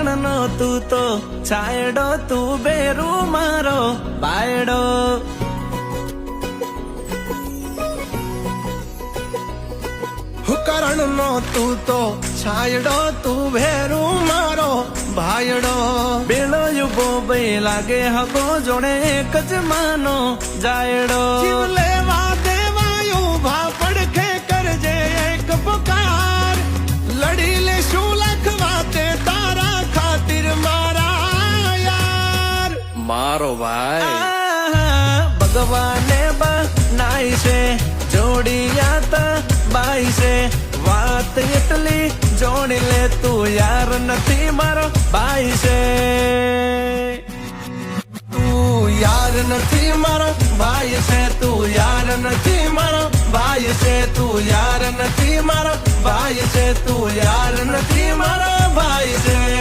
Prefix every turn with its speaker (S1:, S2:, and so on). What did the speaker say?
S1: કારણ નો તું તો છાયડો, તું બેરું મારો બાયડો.
S2: કરણ નો તું તો છાયડો, તું ભેરું મારો ભાયડો.
S1: બેલો યુબો બે લાગે હગો જોડે એક જ માનો જાયડો.
S2: જીવ લેવા દેવા ઉભા પડખે કરજે એક પુકાર. લડી લેશું લાખ વાતે તારા ખાतिर મારા યાર.
S1: મારો ભાઈ ભગવાને બનાઈ છે જોડિયાતા બાઈ છે. વાત એટલી જોડી લે તું યાર નથી મારો ભાઈ છે.
S2: તું યાર નથી મારો ભાઈ છે, તું યાર નથી મારો ભાઈ છે, તું યાર નથી મારો ભાઈ છે, તું યાર નથી મારો ભાઈ છે.